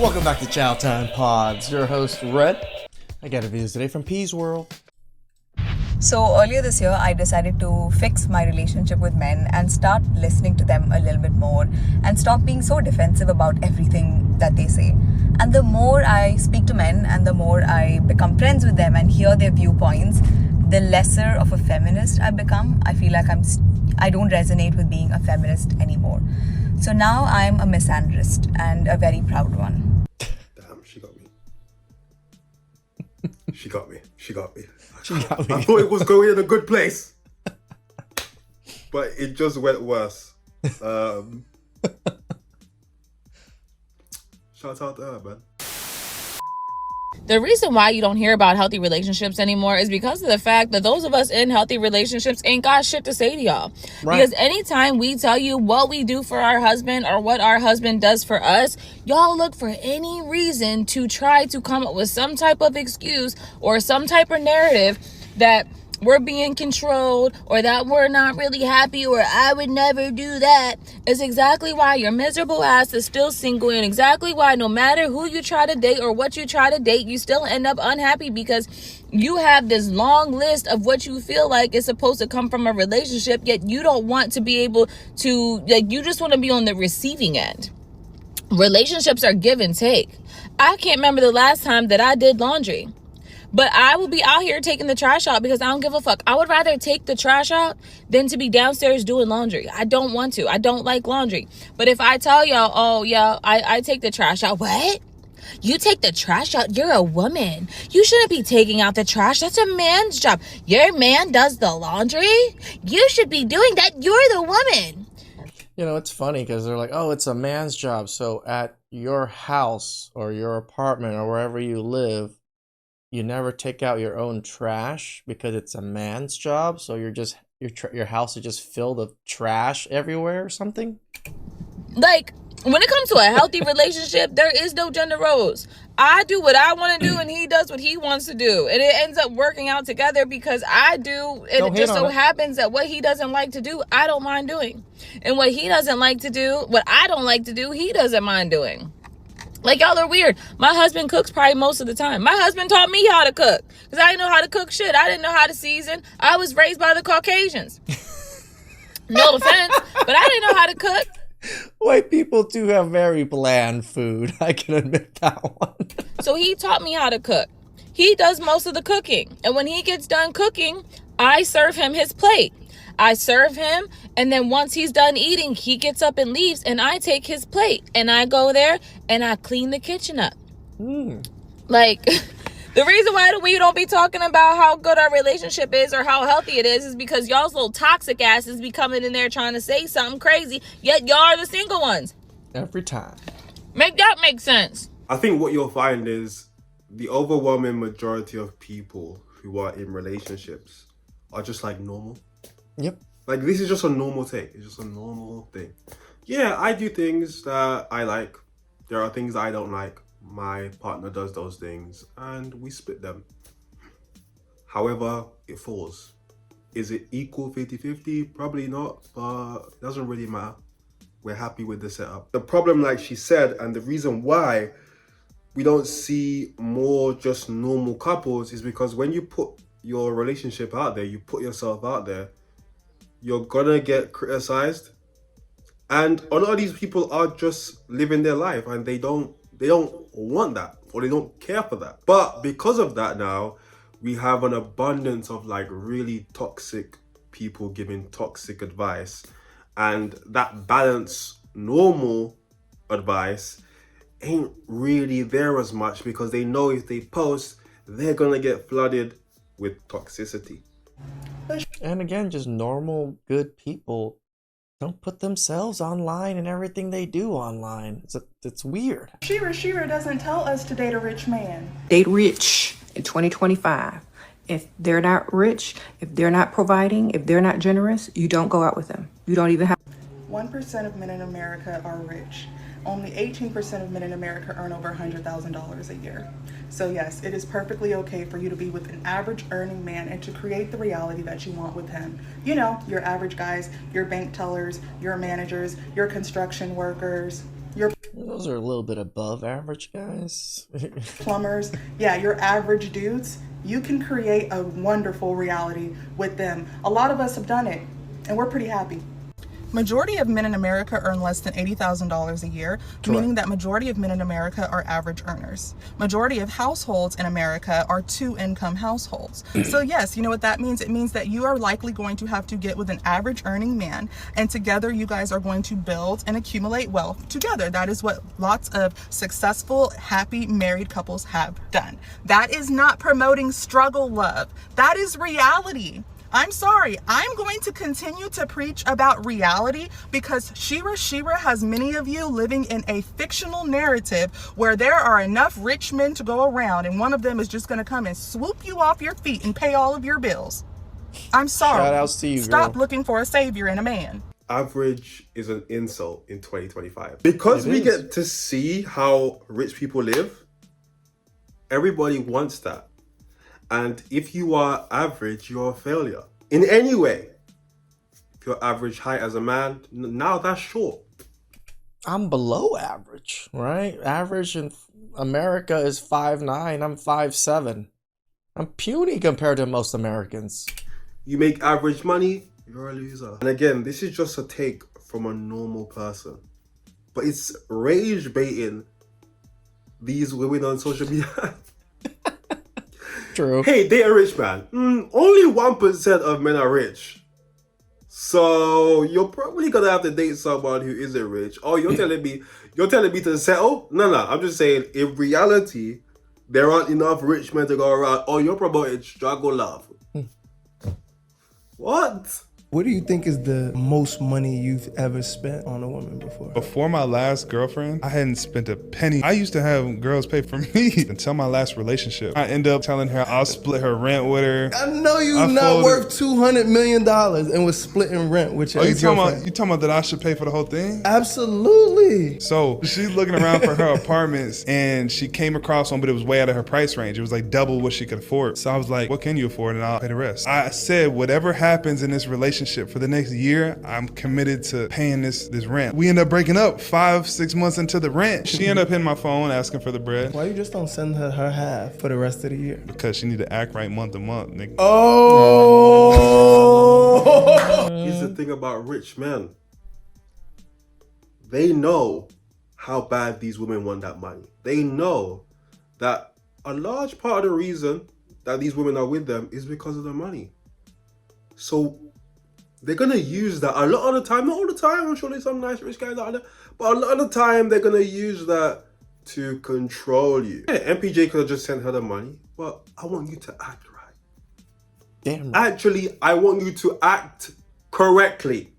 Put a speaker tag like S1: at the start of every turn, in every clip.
S1: Welcome back to Chow Time Pods. Your host, Red. I got reviews today from Pea's World.
S2: So earlier this year, I decided to fix my relationship with men and start listening to them a little bit more and stop being so defensive about everything that they say. And the more I speak to men and the more I become friends with them and hear their viewpoints, the lesser of a feminist I become. I feel like I don't resonate with being a feminist anymore. So now I'm a misandrist and a very proud one.
S3: Damn, she got me. She got me.
S1: She got me.
S3: I thought it was going in a good place, but it just went worse. Shout out to her, man.
S4: The reason why you don't hear about healthy relationships anymore is because of the fact that those of us in healthy relationships ain't got shit to say to y'all. Right. Because anytime we tell you what we do for our husband or what our husband does for us, y'all look for any reason to try to come up with some type of excuse or some type of narrative that we're being controlled or that we're not really happy or I would never do that. Is exactly why your miserable ass is still single, and exactly why no matter who you try to date or what you try to date, you still end up unhappy because you have this long list of what you feel like is supposed to come from a relationship, yet you don't want to be able to, like, you just want to be on the receiving end. Relationships are give and take. I can't remember the last time that I did laundry. But I will be out here taking the trash out because I don't give a fuck. I would rather take the trash out than to be downstairs doing laundry. I don't want to. I don't like laundry. But if I tell y'all, oh, yeah, I take the trash out. What? You take the trash out? You're a woman. You shouldn't be taking out the trash. That's a man's job. Your man does the laundry? You should be doing that. You're the woman.
S1: You know, it's funny because they're like, oh, it's a man's job. So at your house or your apartment or wherever you live, you never take out your own trash because it's a man's job. So you're just your house is just filled with trash everywhere or something.
S4: Like, when it comes to a healthy relationship, there is no gender roles. I do what I want to do and he does what he wants to do. And it ends up working out together because I do. And it just so happens that what he doesn't like to do, I don't mind doing. And what he doesn't like to do, what I don't like to do, he doesn't mind doing. Like, y'all are weird. My husband cooks probably most of the time. My husband taught me how to cook because I didn't know how to cook shit. I didn't know how to season. I was raised by the Caucasians. No offense, but I didn't know how to cook.
S1: White people do have very bland food. I can admit that one.
S4: So he taught me how to cook. He does most of the cooking. And when he gets done cooking, I serve him his plate. I serve him, and then once he's done eating, he gets up and leaves, and I take his plate, and I go there, and I clean the kitchen up. Like, the reason why we don't be talking about how good our relationship is or how healthy it is because y'all's little toxic asses be coming in there trying to say something crazy, yet y'all are the single ones.
S1: Every time.
S4: Make that make sense.
S3: I think what you'll find is the overwhelming majority of people who are in relationships are just like normal.
S1: Yep.
S3: Like, this is just a normal thing. It's just a normal thing. Yeah, I do things that I like. There are things that I don't like. My partner does those things and we split them. However, it falls. Is it equal 50-50? Probably not, but it doesn't really matter. We're happy with the setup. The problem, like she said, and the reason why we don't see more just normal couples is because when you put your relationship out there, you put yourself out there, you're gonna get criticized. And a lot of these people are just living their life and they don't want that or they don't care for that. But because of that now, we have an abundance of like really toxic people giving toxic advice. And that balanced, normal advice ain't really there as much because they know if they post, they're gonna get flooded with toxicity.
S1: And again, just normal, good people don't put themselves online and everything they do online. It's weird.
S5: Shira doesn't tell us to date a rich man.
S6: Date rich in 2025. If they're not rich, if they're not providing, if they're not generous, you don't go out with them. You don't even have.
S5: 1% of men in America are rich. Only 18% of men in America earn over $100,000 a year. So yes, it is perfectly okay for you to be with an average earning man and to create the reality that you want with him. You know, your average guys, your bank tellers, your managers, your construction workers, your...
S1: Those are a little bit above average, guys.
S5: Plumbers, yeah, your average dudes, you can create a wonderful reality with them. A lot of us have done it, and we're pretty happy. Majority of men in America earn less than $80,000 a year, meaning that majority of men in America are average earners. Majority of households in America are two-income households. So yes, you know what that means? It means that you are likely going to have to get with an average earning man, and together you guys are going to build and accumulate wealth together. That is what lots of successful, happy married couples have done. That is not promoting struggle love. That is reality. I'm sorry, I'm going to continue to preach about reality because Shira has many of you living in a fictional narrative where there are enough rich men to go around and one of them is just going to come and swoop you off your feet and pay all of your bills. I'm sorry.
S1: Shout outs to you,
S5: Stop
S1: girl.
S5: looking for a savior in a man.
S3: Average is an insult in 2025. Because we get to see how rich people live, everybody wants that. And if you are average, you're a failure. In any way. If you're average height as a man, now that's short.
S1: I'm below average, right? Average in America is 5'9". I'm 5'7". I'm puny compared to most Americans.
S3: You make average money, you're a loser. And again, this is just a take from a normal person. But it's rage baiting these women on social media.
S1: True.
S3: Hey, date a rich man. Only 1% of men are rich. So you're probably gonna have to date someone who isn't rich. Oh, you're telling me to settle? No. I'm just saying, in reality, there aren't enough rich men to go around. Oh, you're promoting struggle love. What?
S7: What do you think is the most money you've ever spent on a woman before?
S8: Before my last girlfriend, I hadn't spent a penny. I used to have girls pay for me until my last relationship. I end up telling her I'll split her rent with her.
S7: I know you're not worth $200 million and was splitting rent with your ex-girlfriend.
S8: You talking about that I should pay for the whole thing?
S7: Absolutely.
S8: So she's looking around for her apartments and she came across one, but it was way out of her price range. It was like double what she could afford. So I was like, what can you afford? And I'll pay the rest. I said, whatever happens in this relationship for the next year, I'm committed to paying this rent. We end up breaking up 5-6 months into the rent. She ended up hitting my phone asking for the bread.
S7: Why you just don't send her half for the rest of the year?
S8: Because she need to act right month to month, nigga.
S7: Oh!
S3: Here's the thing about rich men. They know how bad these women want that money. They know that a large part of the reason that these women are with them is because of the money. So they're gonna use that a lot of the time, not all the time, I'm sure there's some nice rich guys out there, but a lot of the time they're gonna use that to control you. Yeah, MPJ could have just sent her the money, but I want you to act right.
S1: Damn right.
S3: Actually, I want you to act correctly.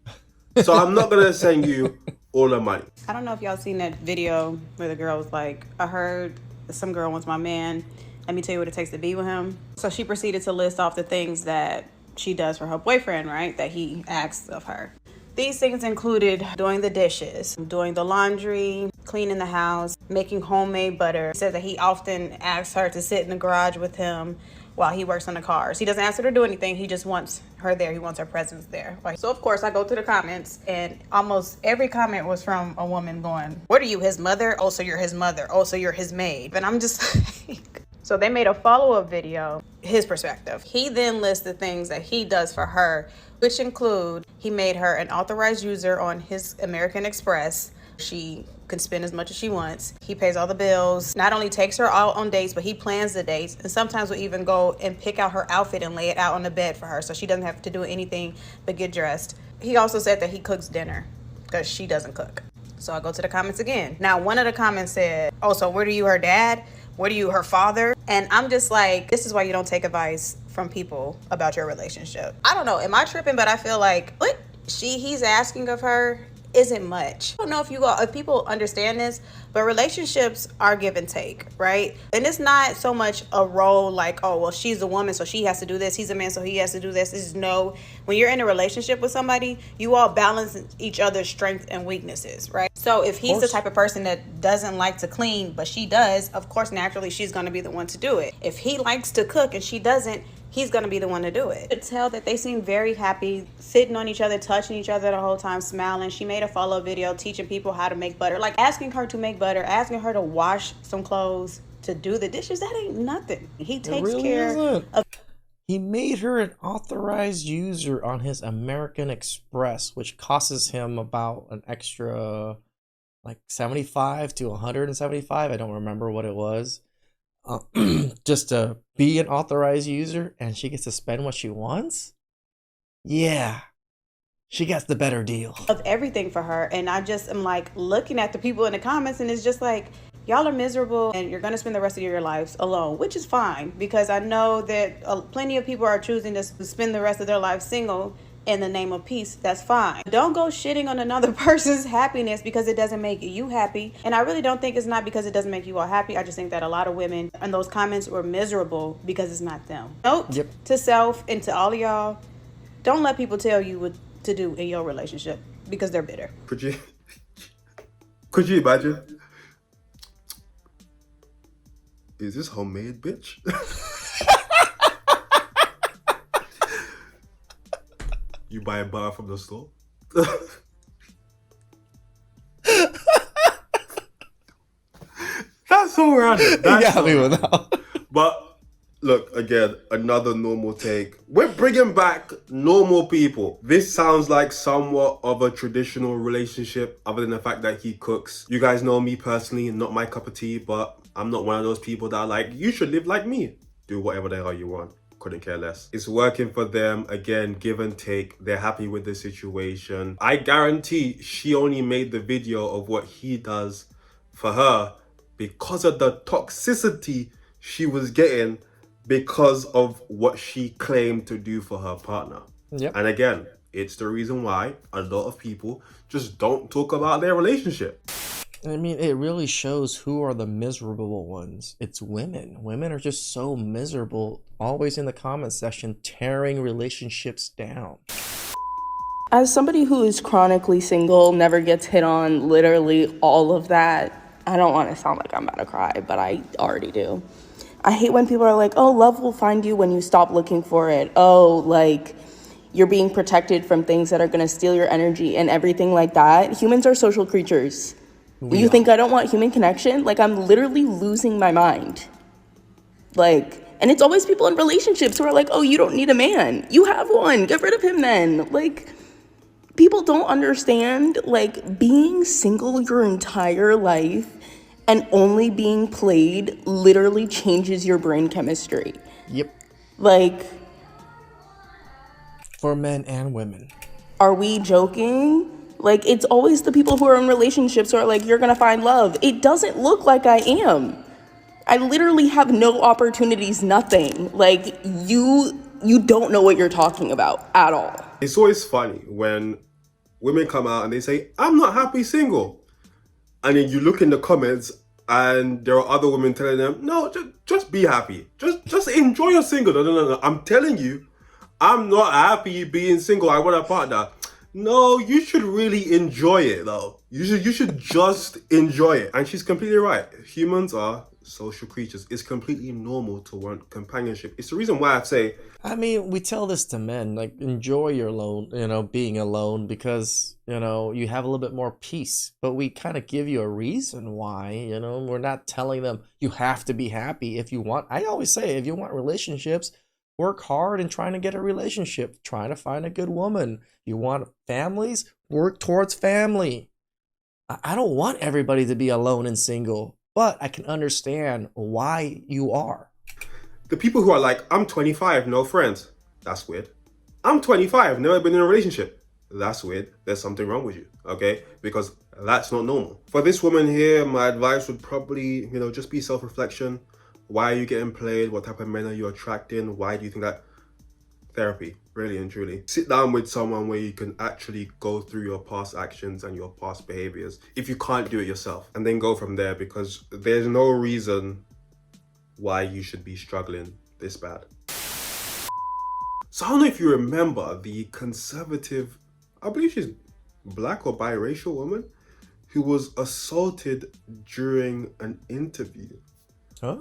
S3: So I'm not gonna send you all the money.
S9: I don't know if y'all seen that video where the girl was like, I heard some girl wants my man. Let me tell you what it takes to be with him. So she proceeded to list off the things that she does for her boyfriend, right? That he asks of her. These things included doing the dishes, doing the laundry, cleaning the house, making homemade butter. He says that he often asks her to sit in the garage with him while he works on the cars. He doesn't ask her to do anything. He just wants her there. He wants her presence there. So of course I go through the comments and almost every comment was from a woman going, what are you, his mother? Oh, so you're his mother. Oh, so you're his maid. And I'm just like... So they made a follow-up video, his perspective. He then lists the things that he does for her, which include he made her an authorized user on his American Express. She can spend as much as she wants. He pays all the bills, not only takes her out on dates, but he plans the dates, and sometimes will even go and pick out her outfit and lay it out on the bed for her so she doesn't have to do anything but get dressed. He also said that he cooks dinner because she doesn't cook. So I go to the comments again. Now, one of the comments said, oh, so what are you, her dad? What are you, her father? And I'm just like, this is why you don't take advice from people about your relationship. I don't know, am I tripping? But I feel like what he's asking of her isn't much. I don't know if people understand this, but relationships are give and take, right? And it's not so much a role like, oh, well, she's a woman, so she has to do this. He's a man, so he has to do this. It's no, when you're in a relationship with somebody, you all balance each other's strengths and weaknesses, right? So if he's the type of person that doesn't like to clean, but she does, of course, naturally, she's going to be the one to do it. If he likes to cook and she doesn't, he's gonna be the one to do it. You could tell that they seem very happy, sitting on each other, touching each other the whole time, smiling. She made a follow-up video teaching people how to make butter, like asking her to make butter, asking her to wash some clothes, to do the dishes. That ain't nothing. He takes care of.
S1: He made her an authorized user on his American Express, which costs him about an extra like 75 to 175. I don't remember what it was. Just to be an authorized user, and she gets to spend what she wants. Yeah, she gets the better deal
S9: of everything for her. And I just am like looking at the people in the comments, and it's just like, y'all are miserable and you're gonna spend the rest of your lives alone, which is fine, because I know that plenty of people are choosing to spend the rest of their lives single in the name of peace. That's fine. Don't go shitting on another person's happiness because it doesn't make you happy. And I really don't think it's not because it doesn't make you all happy. I just think that a lot of women in those comments were miserable because it's not them. Note to self and to all of y'all, don't let people tell you what to do in your relationship because they're bitter.
S3: Could you imagine? Is this homemade, bitch? You buy a bar from the store? That's so random. That's so random. But look, again, another normal take. We're bringing back normal people. This sounds like somewhat of a traditional relationship, other than the fact that he cooks. You guys know me personally, not my cup of tea, but I'm not one of those people that are like, you should live like me. Do whatever the hell you want. Couldn't care less. It's working for them. Again, give and take. They're happy with the situation. I guarantee she only made the video of what he does for her because of the toxicity she was getting because of what she claimed to do for her partner.
S1: Yep.
S3: And again, it's the reason why a lot of people just don't talk about their relationship.
S1: I mean, it really shows who are the miserable ones. It's women. Women are just so miserable, always in the comment section, tearing relationships down.
S10: As somebody who is chronically single, never gets hit on, literally all of that, I don't want to sound like I'm about to cry, but I already do. I hate when people are like, oh, love will find you when you stop looking for it. Oh, like, you're being protected from things that are going to steal your energy and everything like that. Humans are social creatures. You think I don't want human connection? Like, I'm literally losing my mind. Like, and it's always people in relationships who are like, oh, you don't need a man. You have one. Get rid of him then. Like, people don't understand, like, being single your entire life and only being played literally changes your brain chemistry.
S1: Yep.
S10: Like,
S1: for men and women.
S10: Are we joking? Like, it's always the people who are in relationships who are like, you're gonna find love. It doesn't look like I am. I literally have no opportunities, nothing. Like, you don't know what you're talking about at all.
S3: It's always funny when women come out and they say, I'm not happy single. And then you look in the comments and there are other women telling them, no, just be happy. Just enjoy your single. No. I'm telling you, I'm not happy being single. I want a partner. No, you should really enjoy it though. You should just enjoy it. And she's completely right. Humans are social creatures. It's completely normal to want companionship. It's the reason why I say,
S1: I mean, we tell this to men, like, enjoy your alone, being alone, because, you have a little bit more peace. But we kind of give you a reason why, we're not telling them you have to be happy if you want. I always say, if you want relationships, work hard in trying to get a relationship, trying to find a good woman. You want families, work towards family. I don't want everybody to be alone and single, but I can understand why you are.
S3: The people who are like, I'm 25, no friends. That's weird. I'm 25, never been in a relationship. That's weird. There's something wrong with you, okay? Because that's not normal. For this woman here, my advice would probably, just be self-reflection. Why are you getting played? What type of men are you attracting? Why do you think that? Therapy, really and truly. Sit down with someone where you can actually go through your past actions and your past behaviors, if you can't do it yourself, and then go from there, because there's no reason why you should be struggling this bad. So I don't know if you remember the conservative, I believe she's black or biracial woman, who was assaulted during an interview.
S1: Huh?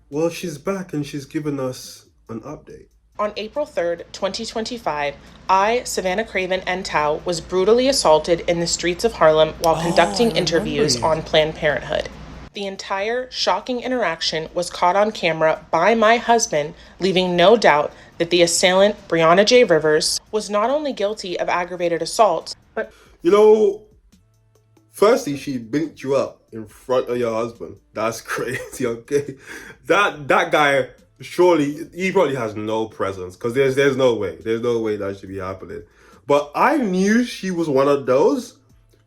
S3: Well, she's back and she's given us an update.
S11: On April 3rd, 2025, I, Savannah Craven N. Tao, was brutally assaulted in the streets of Harlem while conducting interviews on Planned Parenthood. The entire shocking interaction was caught on camera by my husband, leaving no doubt that the assailant, Breonna J. Rivers, was not only guilty of aggravated assault, but...
S3: You know, firstly, she binked you up in front of your husband. That's crazy, okay? That guy, surely, he probably has no presence, because there's no way. There's no way that should be happening. But I knew she was one of those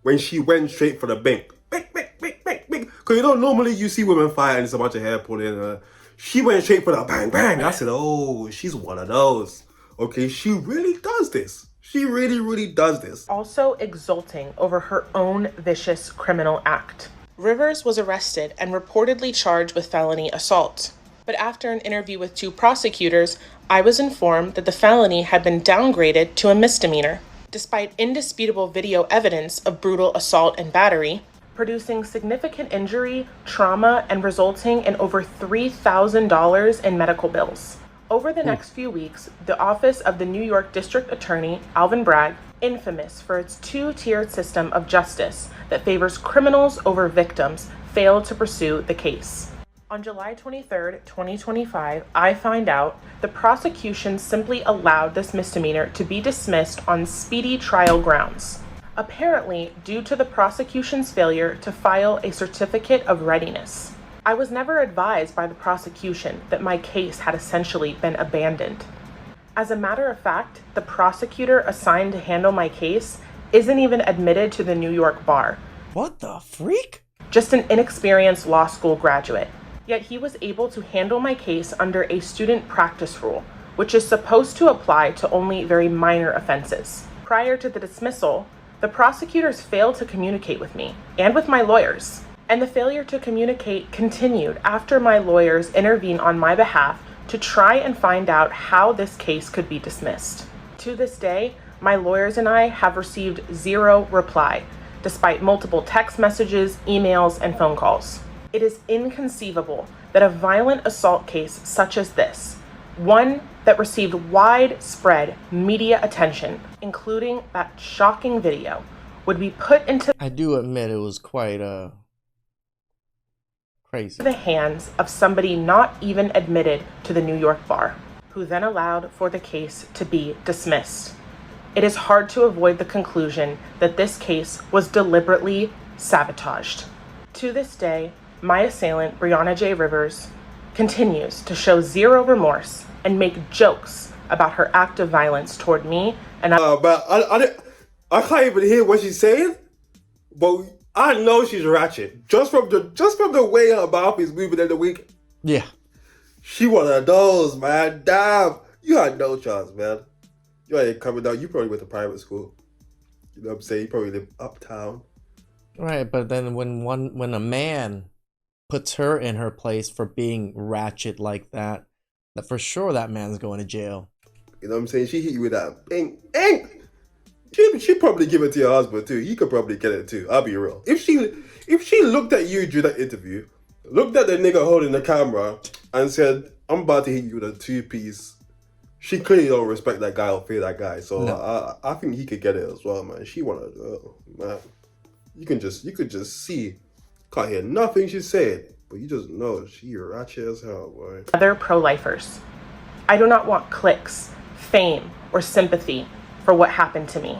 S3: when she went straight for the bink. Bink, bink, bink, bink, bink. Because you know, normally you see women fight and it's a bunch of hair pulled in. She went straight for the bang, bang. I said, oh, she's one of those. Okay, she really does this. She really, really does this.
S11: Also exulting over her own vicious criminal act. Rivers was arrested and reportedly charged with felony assault. But after an interview with 2 prosecutors, I was informed that the felony had been downgraded to a misdemeanor. Despite indisputable video evidence of brutal assault and battery, producing significant injury, trauma, and resulting in over $3,000 in medical bills. Over the next few weeks, the office of the New York District Attorney, Alvin Bragg, infamous for its 2-tiered system of justice that favors criminals over victims, failed to pursue the case. On July 23rd, 2025, I find out the prosecution simply allowed this misdemeanor to be dismissed on speedy trial grounds. Apparently, due to the prosecution's failure to file a certificate of readiness. I was never advised by the prosecution that my case had essentially been abandoned. As a matter of fact, the prosecutor assigned to handle my case isn't even admitted to the New York bar.
S1: What the freak?
S11: Just an inexperienced law school graduate. Yet he was able to handle my case under a student practice rule, which is supposed to apply to only very minor offenses. Prior to the dismissal, the prosecutors failed to communicate with me and with my lawyers. And the failure to communicate continued after my lawyers intervened on my behalf to try and find out how this case could be dismissed. To this day, my lawyers and I have received 0 reply, despite multiple text messages, emails, and phone calls. It is inconceivable that a violent assault case such as this, one that received widespread media attention, including that shocking video, would be put into...
S1: I do admit it was quite crazy.
S11: ...the hands of somebody not even admitted to the New York bar, who then allowed for the case to be dismissed. It is hard to avoid the conclusion that this case was deliberately sabotaged. To this day, my assailant, Breonna J. Rivers, continues to show 0 remorse and make jokes about her act of violence toward me and
S3: but I can't even hear what she's saying, but I know she's ratchet just from the way her mouth is moving in the week.
S1: Yeah,
S3: she one of those, man. Damn, you had no chance, man. You ain't coming down. You probably went to private school. You know what I'm saying? You probably live uptown.
S1: Right, but then when a man puts her in her place for being ratchet like that for sure that man's going to jail.
S3: You know what I'm saying? She hit you with that bing, bing. She'd probably give it to your husband too. You could probably get it too. I'll be real. If she looked at you during that interview, looked at the nigga holding the camera and said, I'm about to hit you with a 2-piece, she clearly don't respect that guy or fear that guy. So no. I think he could get it as well, man. She wanna, man. You could just see, can't hear nothing she said, but you just know she ratchet as hell, boy.
S11: Other pro-lifers. I do not want clicks, fame, or sympathy for what happened to me.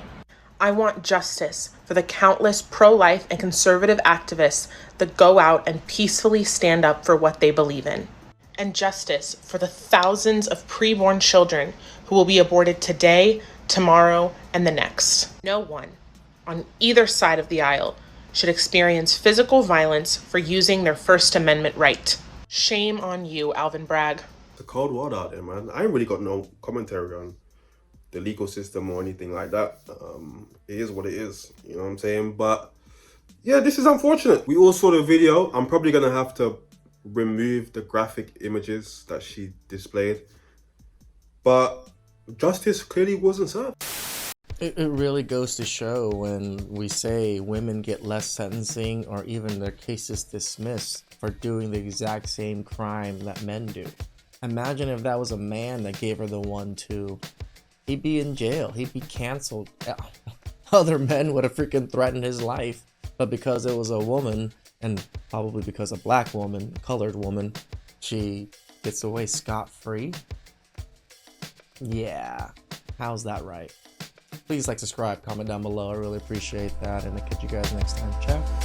S11: I want justice for the countless pro-life and conservative activists that go out and peacefully stand up for what they believe in. And justice for the thousands of preborn children who will be aborted today, tomorrow, and the next. No one on either side of the aisle should experience physical violence for using their First Amendment right. Shame on you, Alvin Bragg.
S3: It's a cold water out there, man. I ain't really got no commentary on the legal system or anything like that. It is what it is, you know what I'm saying? But yeah, this is unfortunate. We all saw the video. I'm probably gonna have to remove the graphic images that she displayed. But justice clearly wasn't served.
S1: It really goes to show when we say women get less sentencing or even their cases dismissed for doing the exact same crime that men do. Imagine if that was a man that gave her the 1-2. He'd be in jail. He'd be canceled. Other men would have freaking threatened his life. But because it was a woman, and probably because a black woman, a colored woman, she gets away scot-free. Yeah. How's that right? Please like, subscribe, comment down below. I really appreciate that. And I'll catch you guys next time. Ciao.